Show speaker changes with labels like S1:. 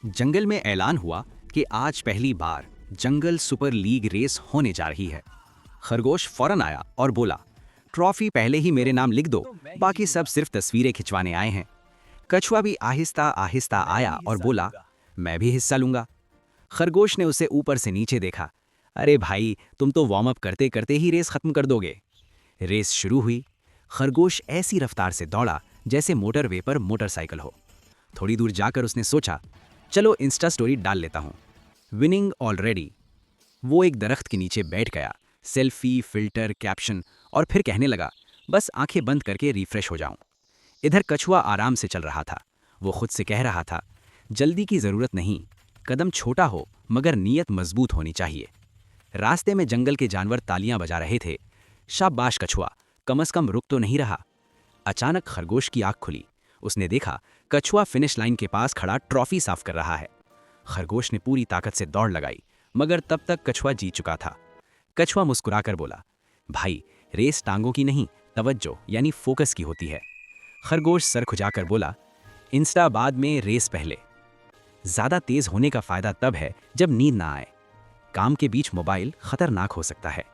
S1: जंगल में ऐलान हुआ कि आज पहली बार जंगल सुपर लीग रेस होने जा रही है। खरगोश फौरन आया और बोला, ट्रॉफी पहले ही मेरे नाम लिख दो, बाकी सब सिर्फ तस्वीरें खिंचवाने आए हैं। कछुआ भी आहिस्ता आहिस्ता आया और बोला, मैं भी हिस्सा लूंगा। खरगोश ने उसे ऊपर से नीचे देखा। अरे भाई, तुम तो वार्म अप करते करते ही रेस खत्म कर दोगे। रेस शुरू हुई। खरगोश ऐसी रफ्तार से दौड़ा जैसे मोटरवे पर मोटरसाइकिल हो। थोड़ी दूर जाकर उसने सोचा, चलो इंस्टा स्टोरी डाल लेता हूँ। Winning already. वो एक दरख्त के नीचे बैठ गया, सेल्फी, फिल्टर, कैप्शन, और फिर कहने लगा, बस आंखें बंद करके रिफ्रेश हो जाऊं। इधर कछुआ आराम से चल रहा था। वो खुद से कह रहा था, जल्दी की जरूरत नहीं, कदम छोटा हो मगर नीयत मजबूत होनी चाहिए। रास्ते में जंगल के जानवर तालियां बजा रहे थे। शाबाश कछुआ, कम से कम रुक तो नहीं रहा। अचानक खरगोश की आंख खुली। उसने देखा कछुआ फिनिश लाइन के पास खड़ा ट्रॉफी साफ कर रहा है। खरगोश ने पूरी ताकत से दौड़ लगाई, मगर तब तक कछुआ जीत चुका था। कछुआ मुस्कुराकर बोला, भाई, रेस टांगों की नहीं, तवज्जो यानी फोकस की होती है। खरगोश सर खुजाकर बोला, इंस्टा बाद में, रेस पहले। ज्यादा तेज होने का फायदा तब है जब नींद ना आए। काम के बीच मोबाइल खतरनाक हो सकता है।